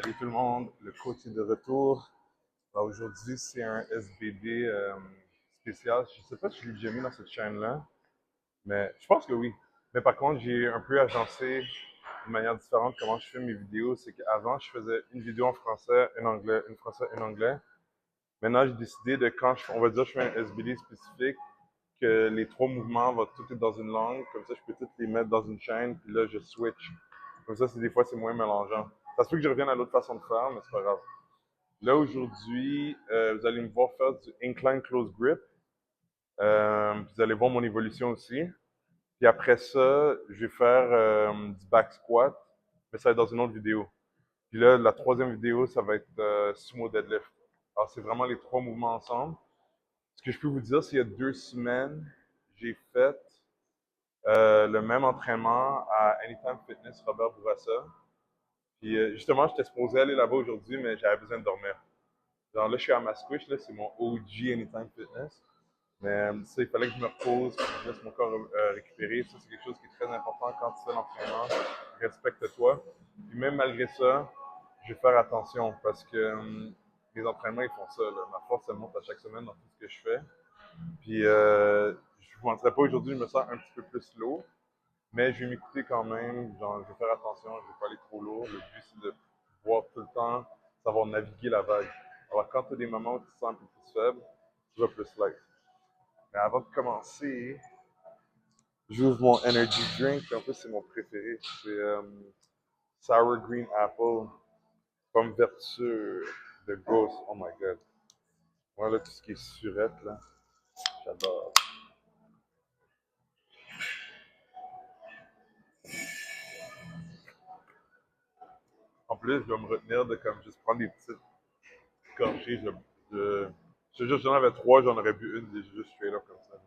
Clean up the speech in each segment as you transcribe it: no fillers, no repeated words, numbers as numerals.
Salut tout le monde, le coach est de retour. Alors aujourd'hui, c'est un SBD spécial. Je ne sais pas si je l'ai déjà mis dans cette chaîne-là, mais je pense que oui. Mais par contre, j'ai un peu agencé de manière différente comment je fais mes vidéos. C'est qu'avant, je faisais une vidéo en français, une anglais, une français, une anglais. Maintenant, j'ai décidé de quand on va dire que je fais un SBD spécifique, que les trois mouvements vont tout être dans une langue. Comme ça, je peux tous les mettre dans une chaîne, puis là, je switch. Comme ça, des fois, c'est moins mélangeant. Ça se peut que je revienne à l'autre façon de faire, mais c'est pas grave. Là, aujourd'hui, vous allez me voir faire du incline close grip. Vous allez voir mon évolution aussi. Puis après ça, je vais faire du back squat, mais ça va être dans une autre vidéo. Puis là, la troisième vidéo, ça va être sumo deadlift. Alors, c'est vraiment les trois mouvements ensemble. Ce que je peux vous dire, c'est qu'il y a 2 semaines, j'ai fait le même entraînement à Anytime Fitness Robert Bourassa. Puis justement, j'étais supposé aller là-bas aujourd'hui, mais j'avais besoin de dormir. Genre là, je suis à Masquich, là, c'est mon OG Anytime Fitness. Mais ça, il fallait que je me repose, que je laisse mon corps récupérer. Ça, c'est quelque chose qui est très important quand tu fais l'entraînement. Respecte-toi. Puis même malgré ça, je vais faire attention parce que les entraînements, ils font ça. Là. Ma force, elle monte à chaque semaine dans tout ce que je fais. Puis je vous montrerai pas aujourd'hui, je me sens un petit peu plus lourd. Mais je vais m'écouter quand même. Genre, je vais faire attention, je vais pas aller trop lourd. Le but, c'est de pouvoir tout le temps savoir naviguer la vague. Alors, quand tu as des moments où tu te sens un peu plus faible, tu vas plus light. Mais avant de commencer, j'ouvre mon energy drink. En plus, c'est mon préféré. C'est Sour Green Apple, pomme verture de Ghost. Oh my god. Voilà tout ce qui est surette, là. J'adore. En plus, je vais me retenir de comme juste prendre des petites gorgées. Je te jure, j'en avais trois, j'en aurais bu une juste straight up comme ça.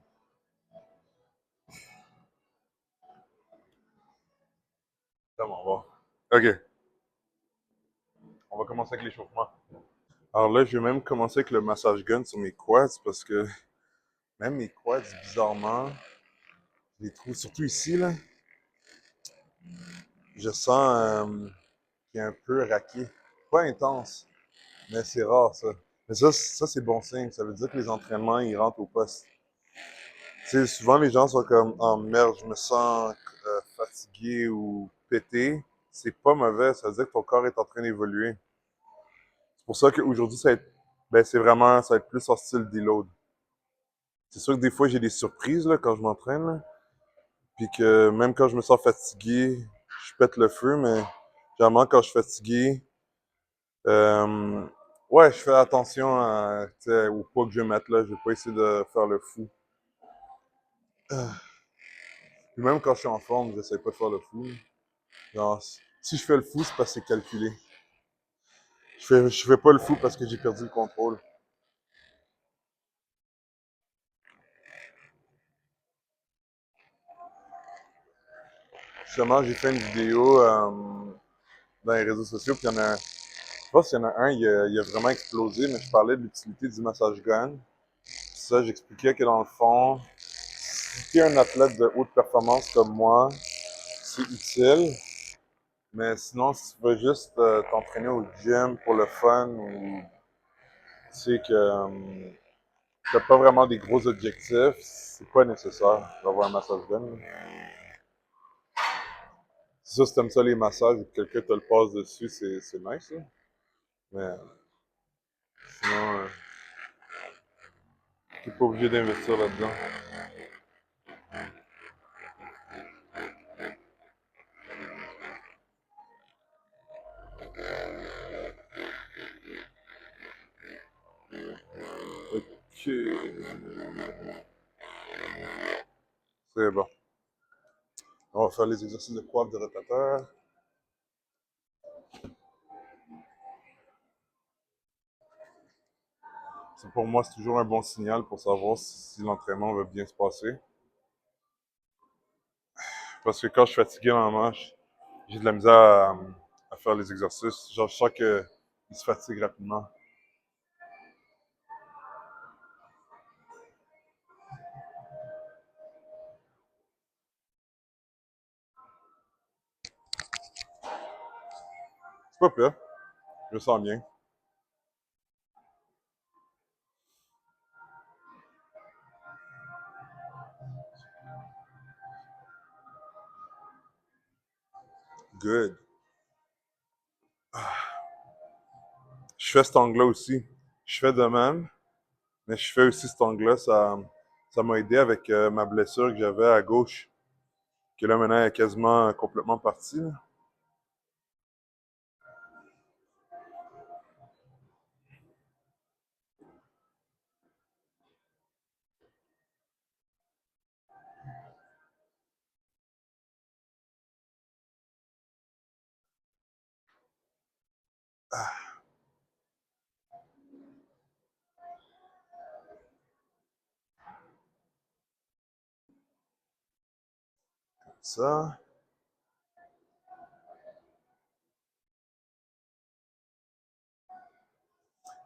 Tellement bon. Ok, on va commencer avec l'échauffement. Alors là, je vais même commencer avec le massage gun sur mes quads parce que même mes quads, bizarrement, je les trouve, surtout ici, là, je sens qu'il est un peu raqué. Pas intense, mais c'est rare ça. Mais ça c'est bon signe. Ça veut dire que les entraînements, ils rentrent au poste. Tu sais, souvent les gens sont comme, oh merde, je me sens fatigué ou pété. C'est pas mauvais, ça veut dire que ton corps est en train d'évoluer. C'est pour ça qu'aujourd'hui, c'est vraiment, ça va être plus en style deload. C'est sûr que des fois, j'ai des surprises là, quand je m'entraîne, là. Puis que même quand je me sens fatigué, je pète le feu, mais généralement, quand je suis fatigué, euh, ouais, je fais attention au poids que je vais mettre là. Je vais pas essayer de faire le fou. Puis même quand je suis en forme, j'essaie pas de faire le fou. Genre, si je fais le fou, c'est parce que c'est calculé. Je fais pas le fou parce que j'ai perdu le contrôle. Justement, j'ai fait une vidéo dans les réseaux sociaux, puis il y en a un. Je pense qu'il y en a un, il a vraiment explosé, mais je parlais de l'utilité du massage gun. Ça, j'expliquais que dans le fond, si tu es un athlète de haute performance comme moi, c'est utile. Mais sinon, si tu veux juste t'entraîner au gym pour le fun ou tu sais que t'as pas vraiment des gros objectifs, c'est pas nécessaire d'avoir un massage gun. C'est sûr, si t'aimes ça les massages et que quelqu'un te le passe dessus, c'est nice, là. Mais sinon, t'es pas obligé d'investir là-dedans. Ok. C'est bon. On va faire les exercices de coiffe de rotateur. Pour moi, c'est toujours un bon signal pour savoir si l'entraînement va bien se passer. Parce que quand je suis fatigué dans la manche, j'ai de la misère à faire les exercices. Genre, je sens qu'il se fatigue rapidement. C'est pas pire. Je me sens bien. Good. Je fais cet angle-là aussi. Je fais de même, mais je fais aussi cet angle-là. Ça m'a aidé avec ma blessure que j'avais à gauche, qui là maintenant est quasiment complètement partie. Là. Ça.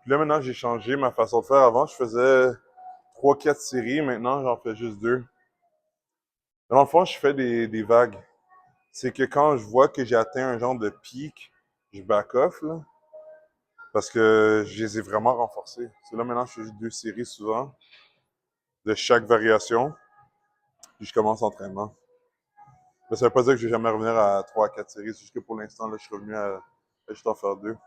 Puis là maintenant, j'ai changé ma façon de faire. Avant, je faisais 3, 4 séries. Maintenant, j'en fais juste 2. Dans le fond, je fais des vagues. C'est que quand je vois que j'ai atteint un genre de pic, je back off, là, parce que je les ai vraiment renforcés. C'est là maintenant, je fais juste 2 séries souvent, de chaque variation, puis je commence l'entraînement. Mais ça veut pas dire que je vais jamais revenir à 3, 4 séries, c'est juste que pour l'instant, là, je suis revenu à juste en faire 2.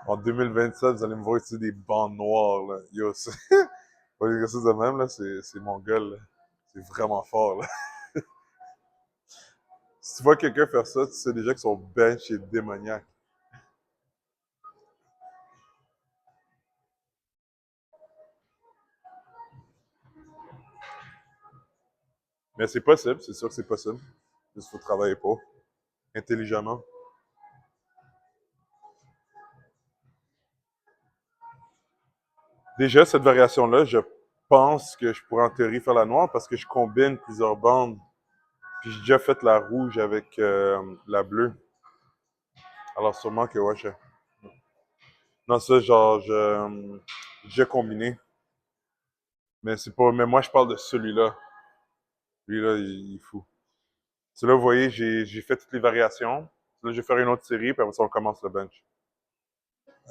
En 2027, vous allez me voir utiliser des bandes noires, là. Yo, c'est... Pour l'exercice de même, là, c'est mon gars, là. C'est vraiment fort, là. Si tu vois quelqu'un faire ça, tu sais déjà que son bench est démoniaque. Mais c'est possible, c'est sûr que c'est possible. Il faut travailler pour, intelligemment. Déjà, cette variation-là, je pense que je pourrais en théorie faire la noire parce que je combine plusieurs bandes. Puis j'ai déjà fait la rouge avec la bleue. Alors sûrement que ouais, non, ça, genre, j'ai combiné. Mais c'est pas. Mais moi, je parle de celui-là. Lui-là, il est fou. Celui-là, vous voyez, j'ai fait toutes les variations. Là, je vais faire une autre série, puis après ça, on commence le bench.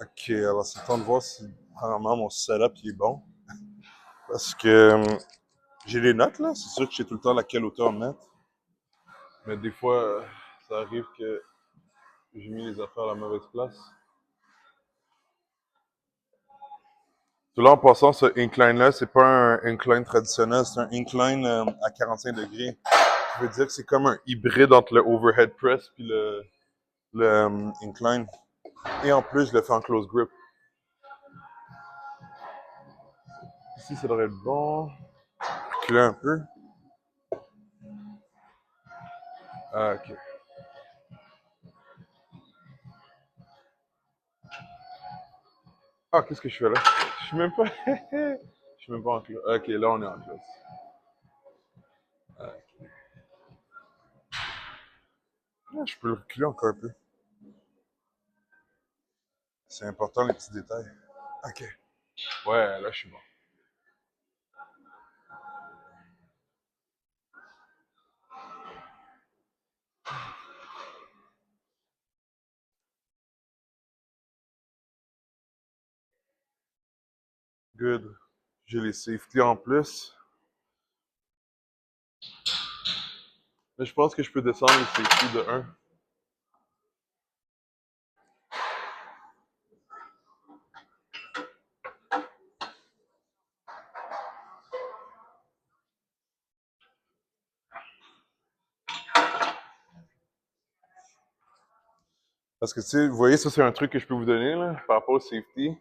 Ok, alors c'est temps de voir si, premièrement, mon setup il est bon. Parce que j'ai les notes, là. C'est sûr que je sais tout le temps laquelle hauteur mettre. Mais des fois, ça arrive que j'ai mis les affaires à la mauvaise place. Tout là, en passant, ce incline-là, c'est pas un incline traditionnel, c'est un incline à 45 degrés. Ça veut dire que c'est comme un hybride entre le overhead press puis le incline. Et en plus, je le fais en close grip. Ici, ça devrait être bon. Reculer un peu. Ah, ok. Ah, qu'est-ce que je fais là? Je suis même pas. Je suis même pas en close. Ok, là, on est en close. Ah, je peux le reculer encore un peu. C'est important, les petits détails. Ok. Ouais, là, je suis bon. Good. J'ai les safety en plus. Mais je pense que je peux descendre les safety de 1. Parce que, tu sais, vous voyez, ça, c'est un truc que je peux vous donner, là, par rapport au safety.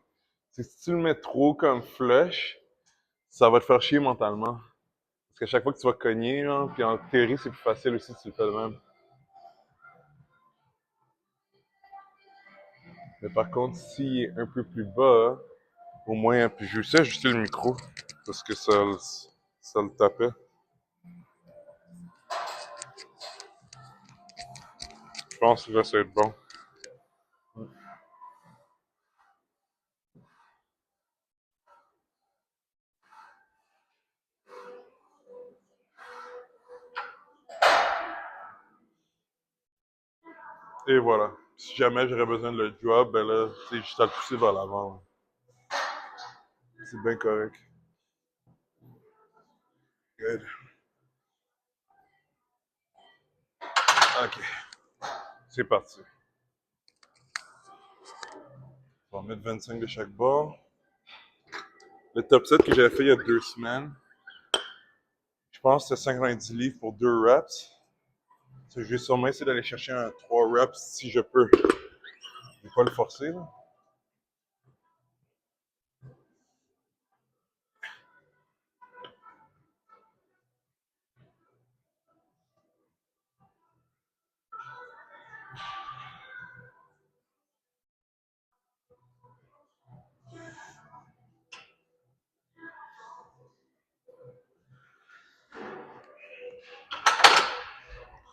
C'est que si tu le mets trop comme flush, ça va te faire chier mentalement. Parce qu'à chaque fois que tu vas cogner, là, puis en théorie, c'est plus facile aussi si tu le fais de même. Mais par contre, s'il est un peu plus bas, au moins, puis je sais ajuster le micro, parce que ça le tapait. Je pense que là, ça va être bon. Et voilà. Si jamais j'aurais besoin de le drop, ben là, c'est juste à le pousser vers l'avant. C'est bien correct. Good. OK. C'est parti. On va mettre 25 de chaque bord. Le top set que j'avais fait il y a 2 semaines, je pense que c'était 90 livres pour 2 reps. Je vais sûrement essayer d'aller chercher un 3 reps si je peux. Je vais pas le forcer, là.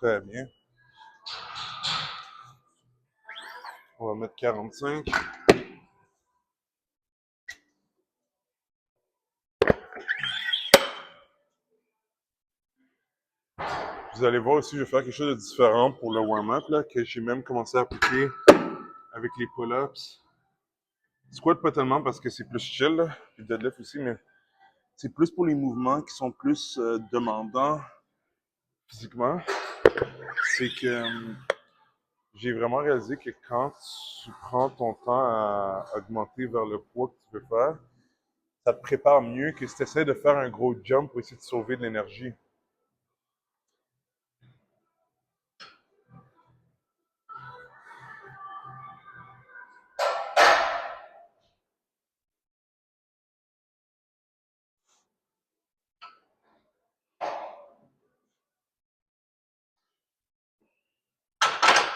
Très bien. On va mettre 45. Vous allez voir aussi, je vais faire quelque chose de différent pour le warm-up, là, que j'ai même commencé à appliquer avec les pull-ups. Squat pas tellement parce que c'est plus chill, là, puis deadlift aussi, mais c'est plus pour les mouvements qui sont plus demandants physiquement. C'est que j'ai vraiment réalisé que quand tu prends ton temps à augmenter vers le poids que tu veux faire, ça te prépare mieux que si tu essaies de faire un gros jump pour essayer de sauver de l'énergie.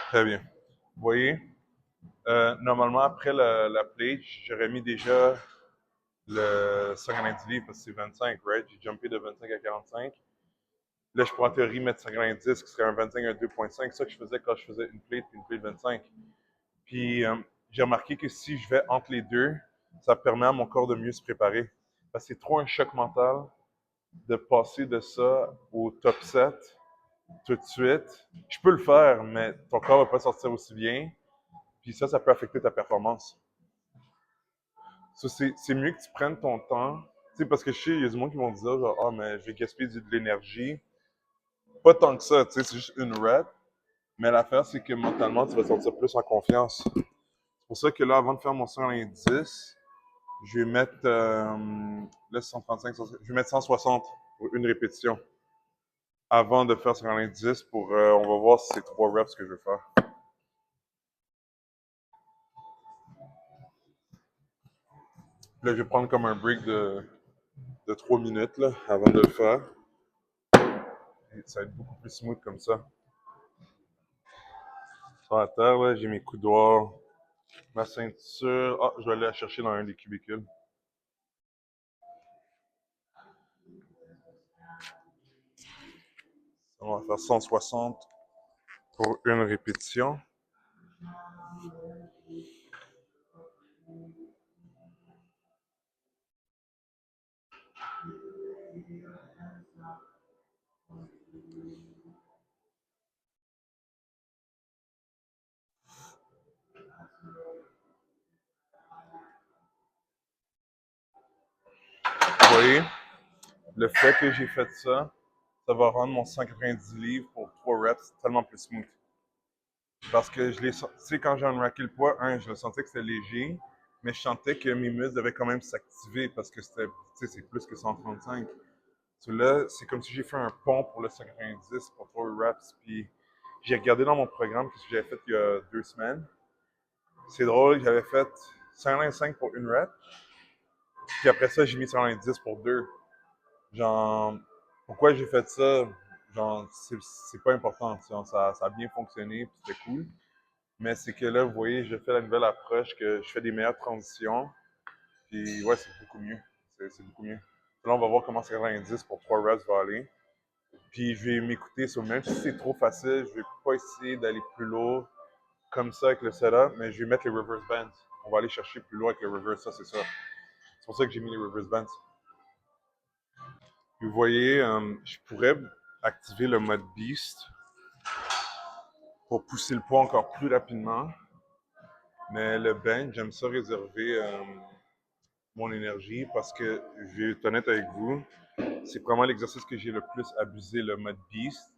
Très bien. Vous voyez, normalement, après la plate, j'aurais mis déjà le 90 livres parce que c'est 25, right? J'ai jumpé de 25 à 45. Là, je pourrais en théorie mettre 90, qui serait un 25 à 2.5. C'est ça que je faisais quand je faisais une plate 25. Puis, j'ai remarqué que si je vais entre les deux, ça permet à mon corps de mieux se préparer. Parce que c'est trop un choc mental de passer de ça au top 7 tout de suite. Je peux le faire, mais ton corps va pas sortir aussi bien. Puis ça peut affecter ta performance. Ça, c'est mieux que tu prennes ton temps. Tu sais, parce que je sais, il y a du monde qui vont dire, genre, ah, mais je vais gaspiller de l'énergie. Pas tant que ça, tu sais, c'est juste une rep. Mais l'affaire, c'est que mentalement, tu vas te sentir plus en confiance. C'est pour ça que là, avant de faire mon 110, je vais mettre, là, 135, je vais mettre 160 pour une répétition. Avant de faire 110 pour, on va voir si c'est 3 reps que je vais faire. Là, je vais prendre comme un break de 3 minutes, là, avant de le faire. Et ça va être beaucoup plus smooth comme ça. Sur la terre, là, j'ai mes coudoirs, ma ceinture. Ah, je vais aller la chercher dans un des cubicules. On va faire 160 pour une répétition. Vous voyez, le fait que j'ai fait ça, ça va rendre mon 190 livres pour 3 reps tellement plus smooth. Parce que je l'ai senti, tu sais, quand j'ai unracké le poids, je le sentais que c'était léger, mais je sentais que mes muscles devaient quand même s'activer parce que c'était, tu sais, c'est plus que 135. So là, c'est comme si j'ai fait un pont pour le 190 pour 3 reps. Puis j'ai regardé dans mon programme ce que j'avais fait il y a 2 semaines. C'est drôle, j'avais fait 125 pour une rep. Puis après ça, j'ai mis 110 pour 2. Genre, pourquoi j'ai fait ça? Genre, c'est pas important. Ça a bien fonctionné, puis c'était cool. Mais c'est que là, vous voyez, je fais la nouvelle approche, que je fais des meilleures transitions. Puis ouais, c'est beaucoup mieux. C'est beaucoup mieux. Là, on va voir comment 90 pour 3 reps va aller. Puis je vais m'écouter sur même si c'est trop facile, je vais pas essayer d'aller plus lourd comme ça avec le setup, mais je vais mettre les reverse bands. On va aller chercher plus loin avec le reverse, ça c'est ça. C'est pour ça que j'ai mis les reverse bands. Puis vous voyez, je pourrais activer le mode beast. pour pousser le poids encore plus rapidement. Mais le bench, j'aime ça réserver mon énergie parce que, je vais être honnête avec vous, c'est vraiment l'exercice que j'ai le plus abusé, le mode beast.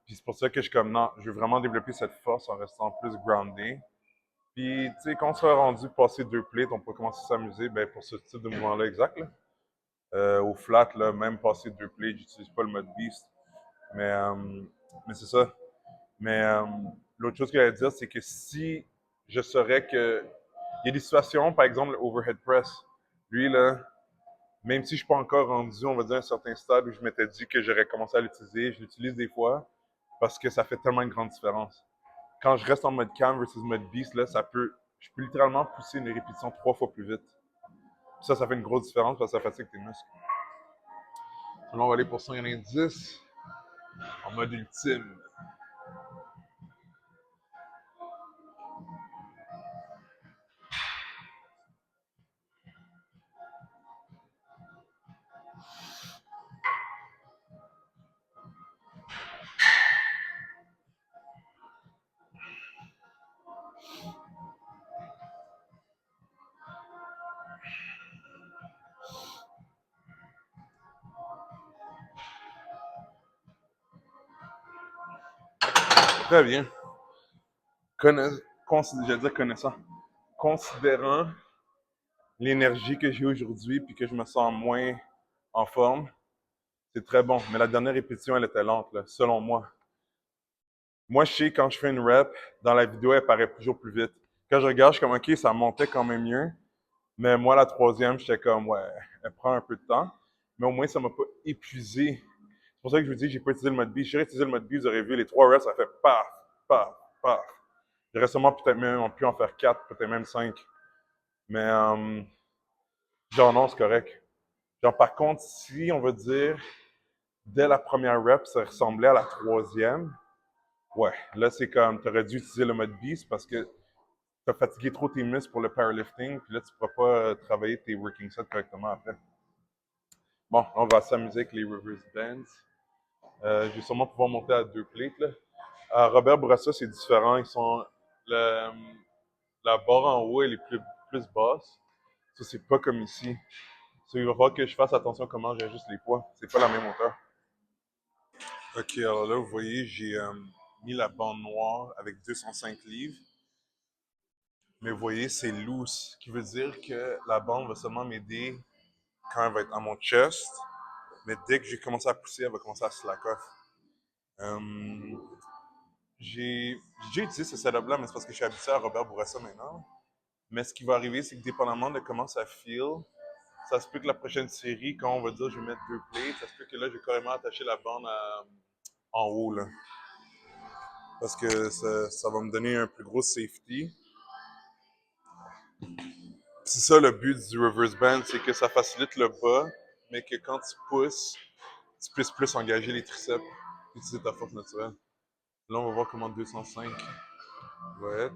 Puis c'est pour ça que je suis comme, non, je veux vraiment développer cette force en restant plus groundé. Puis, tu sais, quand on sera rendu passer 2 plates, on peut commencer à s'amuser ben, pour ce type de mouvement-là exact. Là. Au flat, là, même passer 2 plates, j'utilise pas le mode beast. Mais, euh, mais c'est ça. Mais l'autre chose que j'allais dire, c'est que si je saurais que. Il y a des situations, par exemple, le overhead press. Lui, là, même si je ne suis pas encore rendu, on va dire, à un certain stade où je m'étais dit que j'aurais commencé à l'utiliser, je l'utilise des fois parce que ça fait tellement une grande différence. Quand je reste en mode cam versus mode beast, là, je peux littéralement pousser une répétition 3 fois plus vite. Puis ça fait une grosse différence parce que ça fatigue tes muscles. Là, on va aller pour 190 en mode ultime. Très bien. J'allais dire connaissant. Considérant l'énergie que j'ai aujourd'hui puis que je me sens moins en forme, c'est très bon. Mais la dernière répétition, elle était lente, là, selon moi. Moi, je sais, quand je fais une rep, dans la vidéo, elle paraît toujours plus vite. Quand je regarde, je suis comme, OK, ça montait quand même mieux. Mais moi, la troisième, j'étais comme, ouais, elle prend un peu de temps. Mais au moins, ça m'a pas épuisé. C'est pour ça que je vous dis que j'ai pas utilisé le mode B. Si j'aurais utilisé le mode B, vous aurez vu, les 3 reps, ça fait paf, paf, paf. J'aurais sûrement peut-être même pu en faire 4, peut-être même 5. Mais, genre, non, c'est correct. Genre, par contre, si on veut dire, dès la première rep, ça ressemblait à la troisième, ouais, là, c'est comme, tu aurais dû utiliser le mode beast parce que tu as fatigué trop tes muscles pour le powerlifting, puis là, tu ne pourras pas travailler tes working sets correctement après. Bon, on va s'amuser avec les reverse bends. Je vais sûrement pouvoir monter à 2 plates. Là. À Robert Bourassa, c'est différent. Le- la barre en haut, elle est plus basse. Ça, c'est pas comme ici. Ça, il va falloir que je fasse attention à comment j'ajuste les poids. C'est pas la même hauteur. Ok, alors là, vous voyez, j'ai mis la bande noire avec 205 livres. Mais vous voyez, c'est loose, ce qui veut dire que la bande va seulement m'aider quand elle va être à mon chest. Mais dès que j'ai commencé à pousser, elle va commencer à slack off. Euh, j'ai utilisé ce setup-là, mais c'est parce que je suis habitué à Robert Bourassa maintenant. Mais ce qui va arriver, c'est que dépendamment de comment ça feel, ça se peut que la prochaine série, quand on va dire je vais mettre 2 plates, ça se peut que là, je vais carrément attacher la bande en haut. Là. Parce que ça va me donner un plus gros safety. C'est ça le but du reverse band, c'est que ça facilite le bas, mais que quand tu pousses, tu puisses plus engager les triceps, utiliser ta force naturelle. Là, on va voir comment 205 va être.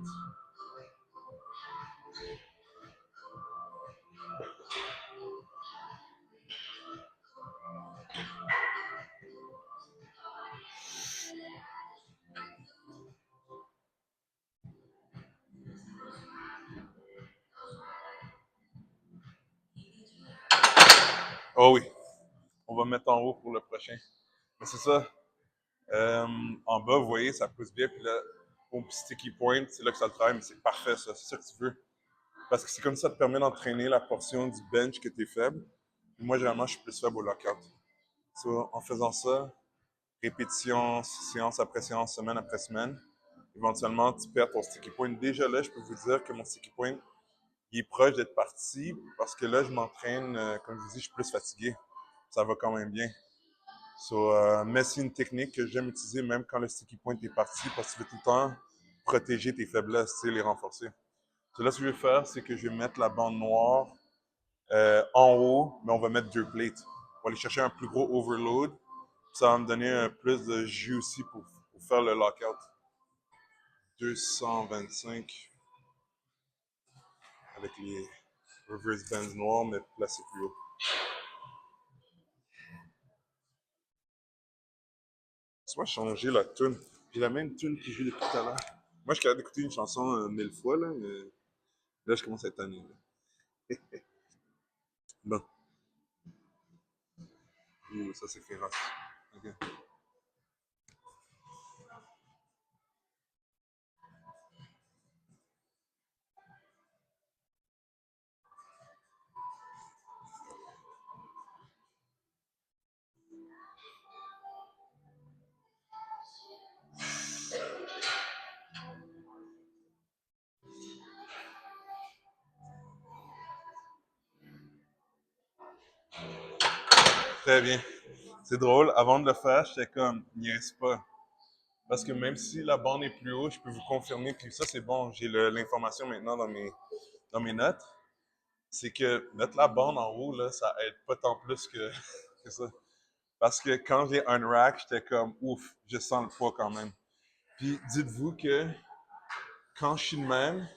Oh oui, on va mettre en haut pour le prochain. Mais c'est ça. Euh, En bas, vous voyez, ça pousse bien, puis là, au sticky point, c'est là que ça le travaille, mais c'est parfait, ça. C'est ça que tu veux. Parce que c'est comme ça te permet d'entraîner la portion du bench que tu es faible. Moi, généralement, je suis plus faible au lockout. So, en faisant ça, répétition, séance après séance, semaine après semaine, éventuellement, tu perds ton sticky point. Déjà là, je peux vous dire que mon sticky point, il est proche d'être parti parce que là, je m'entraîne, comme je vous dis, je suis plus fatigué. Ça va quand même bien. So, mais c'est une technique que j'aime utiliser même quand le sticky point est parti parce que tu veux tout le temps protéger tes faiblesses, tu sais, les renforcer. So, là, ce que je vais faire, c'est que je vais mettre la bande noire en haut, mais on va mettre 2 plates. On va aller chercher un plus gros overload. Ça va me donner plus de jus aussi pour faire le lockout. 225 avec les reverse bands noirs, mais placés plus haut. Tu vas changer la tune. J'ai la même tune qui joue depuis tout à l'heure. Moi, je suis capable d'écouter une chanson 1000 fois, là, mais là, je commence à être tanné. Bon, ouh, ça c'est féroce. Ok. Très bien. C'est drôle, avant de le faire, j'étais comme, niaise pas. Parce que même si la bande est plus haut, je peux vous confirmer que ça c'est bon. J'ai l'information maintenant dans mes notes. C'est que mettre la bande en haut, là, ça aide pas tant plus que ça. Parce que quand j'ai un rack, j'étais comme, ouf, je sens le poids quand même. Puis dites-vous que quand je suis de même,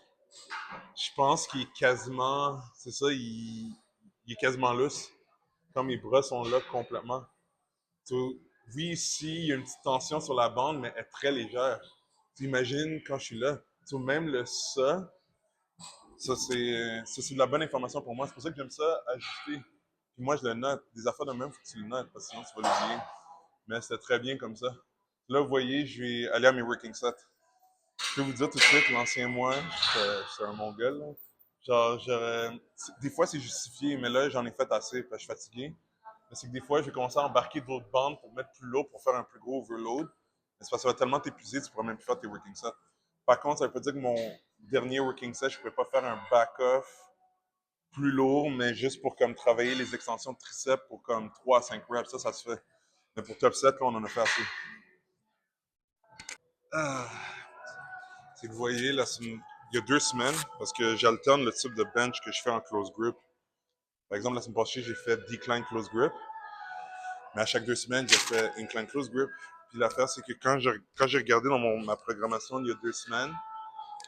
je pense qu'il est quasiment, c'est ça, il est quasiment lousse. Quand mes bras sont là complètement. So, oui, ici, il y a une petite tension sur la bande, mais elle est très légère. Tu imagines quand je suis là. So, même le ça c'est de la bonne information pour moi. C'est pour ça que j'aime ça ajuster. Puis moi, je le note. Des affaires de même, il faut que tu le notes, parce que sinon, tu vas l'oublier. Mais c'était très bien comme ça. Là, vous voyez, je vais aller à mes working sets. Je peux vous dire tout de suite, l'ancien moi, j'étais un mongol. Là. Genre, des fois, c'est justifié, mais là, j'en ai fait assez, parce que je suis fatigué. Mais c'est que des fois, je vais commencer à embarquer d'autres bandes pour mettre plus lourd, pour faire un plus gros overload. Mais c'est parce que ça va tellement t'épuiser, tu pourras même plus faire tes working sets. Par contre, ça veut pas dire que mon dernier working set, je ne pourrais pas faire un back-off plus lourd, mais juste pour comme travailler les extensions de triceps pour comme 3 à 5 reps. Ça se fait. Mais pour top 7, là, on en a fait assez. Ah, c'est que vous voyez, là, il y a 2 semaines, parce que j'alterne le type de bench que je fais en close grip. Par exemple, la semaine passée, j'ai fait decline close grip, mais à chaque 2 semaines, j'ai fait incline close grip. Puis l'affaire, c'est que quand j'ai regardé dans ma programmation il y a 2 semaines,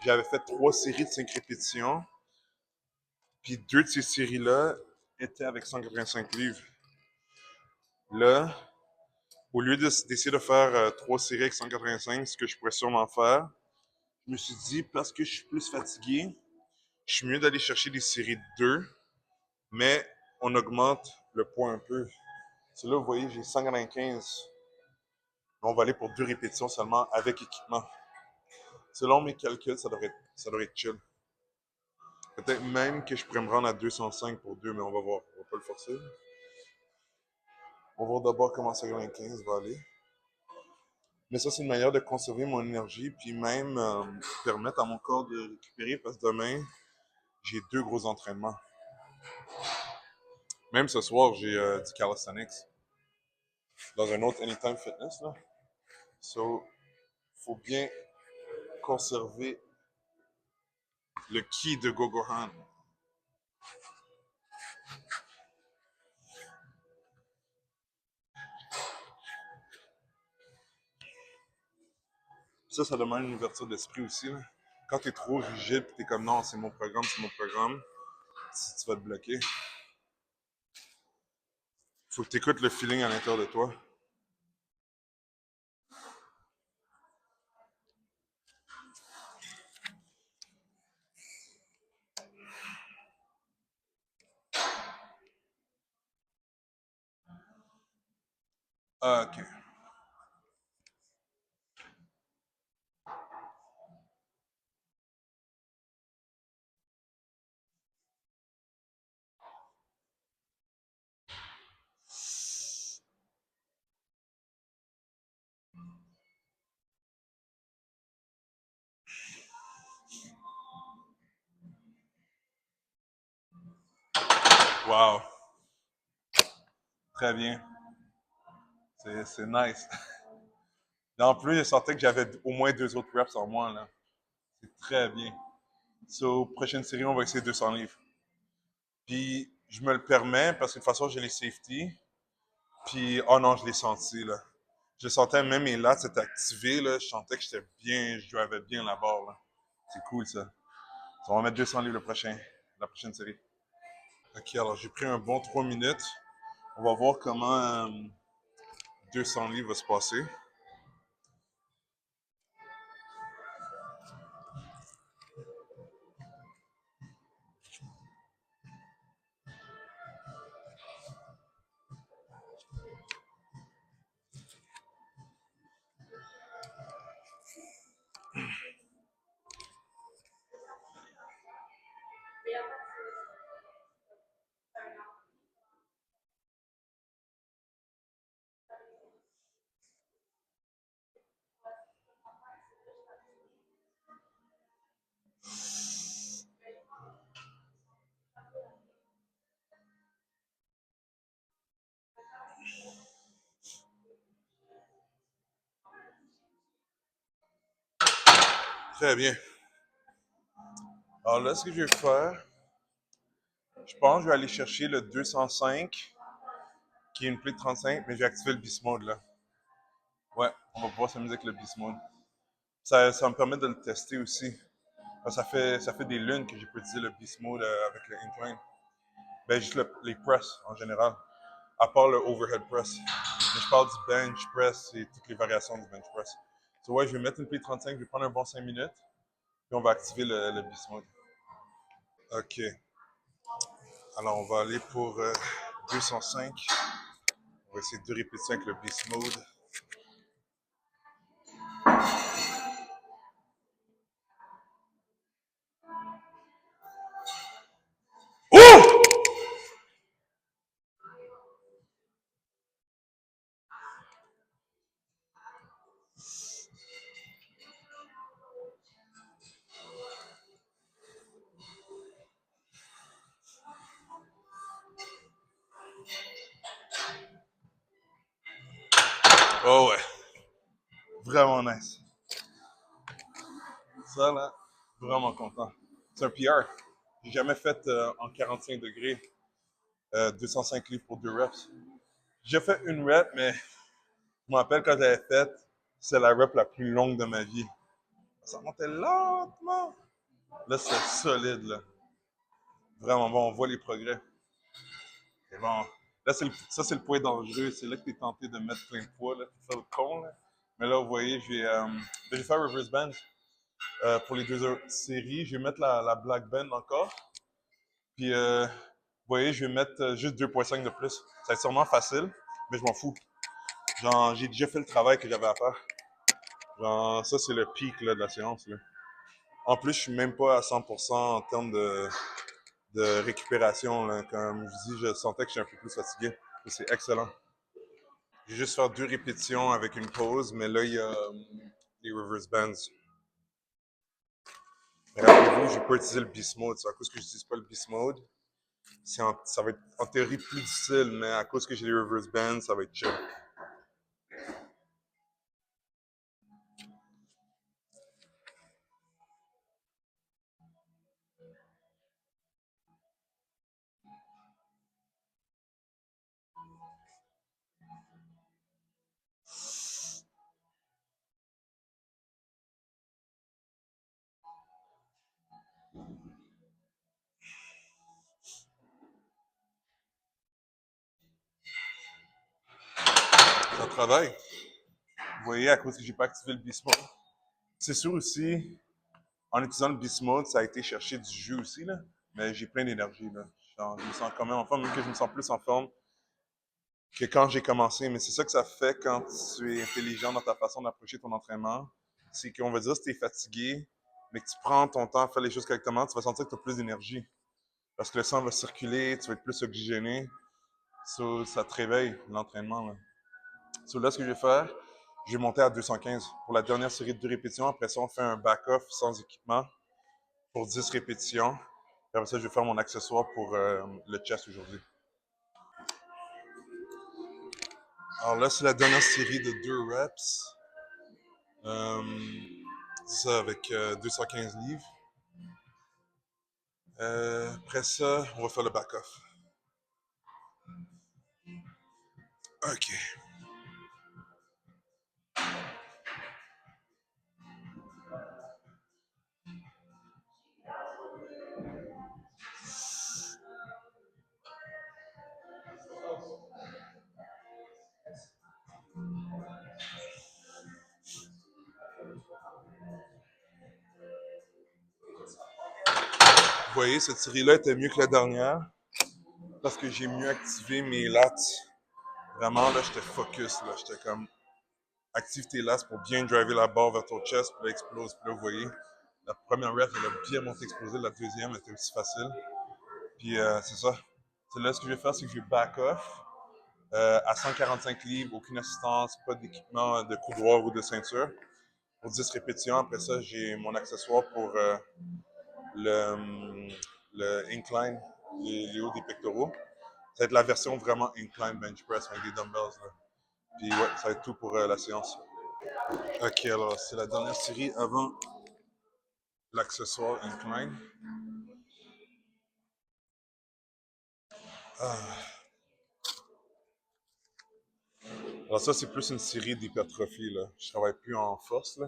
j'avais fait 3 séries de 5 répétitions, puis 2 de ces séries-là étaient avec 185 livres. Là, au lieu d'essayer de faire 3 séries avec 185, ce que je pourrais sûrement faire, je me suis dit, parce que je suis plus fatigué, je suis mieux d'aller chercher des séries de 2, mais on augmente le poids un peu. C'est là, vous voyez, j'ai 195. On va aller pour 2 répétitions seulement avec équipement. Selon mes calculs, ça devrait être chill. Peut-être même que je pourrais me rendre à 205 pour 2, mais on va voir. On va pas le forcer. On va voir d'abord comment 195 va aller. Mais ça, c'est une manière de conserver mon énergie, puis même permettre à mon corps de récupérer, parce que demain, j'ai 2 gros entraînements. Même ce soir, j'ai du calisthenics dans un autre Anytime Fitness. Là. So, faut bien conserver le ki de Gogohan. Ça demande une ouverture d'esprit aussi. Là. Quand t'es trop rigide, pis t'es comme non, c'est mon programme, tu vas te bloquer. Faut que t'écoutes le feeling à l'intérieur de toi. Ah, ok. Wow. Très bien. C'est nice. Et en plus, je sentais que j'avais au moins 2 autres reps en moi. Là. C'est très bien. So, prochaine série, on va essayer 200 livres. Puis, je me le permets parce que de toute façon, j'ai les safety. Puis, oh non, je l'ai senti, là. Je sentais même mes lats s'étaient activés, là. Je sentais que j'étais bien, je jouais bien la barre, là. C'est cool, ça. So, on va mettre 200 livres la prochaine série. Ok, alors j'ai pris un bon 3 minutes. On va voir comment 200 livres va se passer. Très bien. Alors là, ce que je vais faire, je pense que je vais aller chercher le 205, qui est une play de 35, mais j'ai activé le beast mode là. Ouais, on va pouvoir s'amuser avec le beast mode. Ça me permet de le tester aussi. Ça fait des lunes que j'ai pas utilisé le beast mode avec le incline. Ben, juste les press en général, à part le overhead press. Mais je parle du bench press et toutes les variations du bench press. So, ouais, je vais mettre une play de 35, je vais prendre un bon 5 minutes, puis on va activer le beast mode. Ok, alors on va aller pour 205. On va essayer de répétitions avec le beast mode. Oh! Oh ouais, vraiment nice. Ça là, vraiment content. C'est un PR. J'ai jamais fait en 45 degrés 205 livres pour 2 reps. J'ai fait une rep, mais je me rappelle quand j'avais fait, c'est la rep la plus longue de ma vie. Ça montait lentement. Là, c'est solide, là. Vraiment bon, on voit les progrès. C'est bon. Là, ça, c'est le point dangereux. C'est là que tu es tenté de mettre plein de poids, là, pour faire le con, là. Mais là, vous voyez, je vais faire reverse band pour les deux autres séries. Je vais mettre la black band encore. Puis, vous voyez, je vais mettre juste 2,5 de plus. Ça va être sûrement facile, mais je m'en fous. Genre, j'ai déjà fait le travail que j'avais à faire. Genre, ça, c'est le pic là, de la séance. Là. En plus, je suis même pas à 100% en termes de récupération. Là. Comme je dis, je sentais que j'étais un peu plus fatigué. C'est excellent. Je vais juste faire 2 répétitions avec une pause, mais là, il y a les reverse bands. Rappelez-vous, je n'ai pas utilisé le beast mode. C'est à cause que je n'utilise pas le beast mode. Ça va être en théorie plus difficile, mais à cause que j'ai les reverse bands, ça va être chill. Ça travaille. Vous voyez, à cause que j'ai pas activé le beast mode. C'est sûr aussi, en utilisant le beast mode, ça a été chercher du jus aussi, là. Mais j'ai plein d'énergie, là. Genre, je me sens quand même en forme, même que je me sens plus en forme que quand j'ai commencé. Mais c'est ça que ça fait quand tu es intelligent dans ta façon d'approcher ton entraînement. C'est qu'on va dire si tu es fatigué, mais que tu prends ton temps à faire les choses correctement, tu vas sentir que tu as plus d'énergie. Parce que le sang va circuler, tu vas être plus oxygéné. Ça te réveille, l'entraînement. Là. Là, ce que je vais faire, je vais monter à 215 pour la dernière série de 2 répétitions. Après ça, on fait un back-off sans équipement pour 10 répétitions. Et après ça, je vais faire mon accessoire pour le chest aujourd'hui. Alors là, c'est la dernière série de 2 reps. C'est ça, avec 215 livres. Après ça, on va faire le back-off. OK. Vous voyez, cette série-là était mieux que la dernière parce que j'ai mieux activé mes lats. Vraiment, là, j'étais focus. Là, j'étais comme active tes lats pour bien driver la barre vers ton chest, puis là, explose. Puis là, vous voyez, la première rep, elle a bien monté explosé. La deuxième était aussi facile. Puis c'est ça. C'est là, ce que je vais faire, c'est que je vais back off à 145 livres, aucune assistance, pas d'équipement de coudoir ou de ceinture. Pour 10 répétitions, après ça, j'ai mon accessoire pour le, le incline, les hauts des pectoraux. Ça va être la version vraiment incline bench press avec des dumbbells. Là. Puis ouais, ça va être tout pour la séance. Ok, alors c'est la dernière série avant l'accessoire incline. Ah. Alors ça, c'est plus une série d'hypertrophie, là. Je travaille plus en force, là.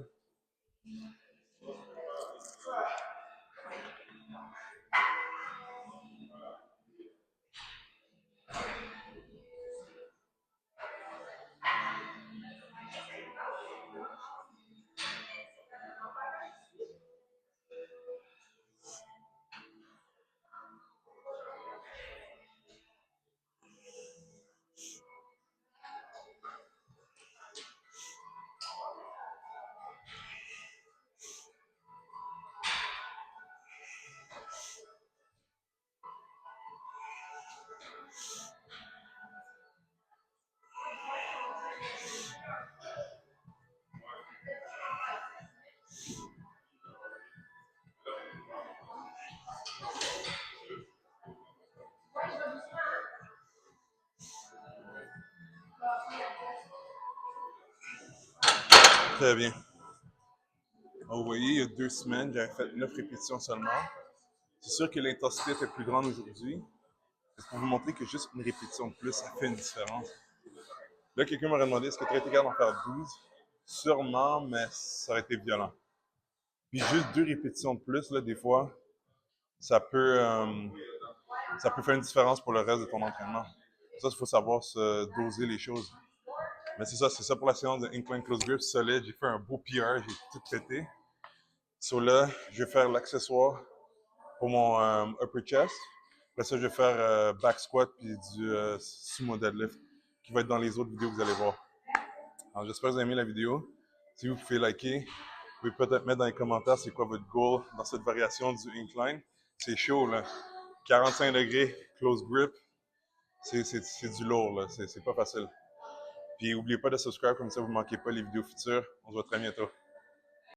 Très bien. Vous voyez, il y a 2 semaines, j'avais fait 9 répétitions seulement. C'est sûr que l'intensité était plus grande aujourd'hui. C'est pour vous montrer que juste une répétition de plus, ça fait une différence. Là, quelqu'un m'aurait demandé est-ce que tu aurais été capable d'en faire 12? Sûrement, mais ça aurait été violent. Puis juste 2 répétitions de plus, là, des fois, ça peut, euh, ça peut faire une différence pour le reste de ton entraînement. Ça, il faut savoir se doser les choses. Mais c'est ça pour la séance de Incline Close Grip solide. J'ai fait un beau PR, j'ai tout pété. So là, je vais faire l'accessoire pour mon upper chest. Après ça, je vais faire back squat puis du sumo deadlift qui va être dans les autres vidéos que vous allez voir. Alors, j'espère que vous avez aimé la vidéo. Si vous pouvez liker, vous pouvez peut-être mettre dans les commentaires c'est quoi votre goal dans cette variation du incline. C'est chaud, là. 45 degrés, close grip, c'est du lourd, là. C'est pas facile. Puis n'oubliez pas de subscribe, comme ça vous ne manquez pas les vidéos futures. On se voit très bientôt.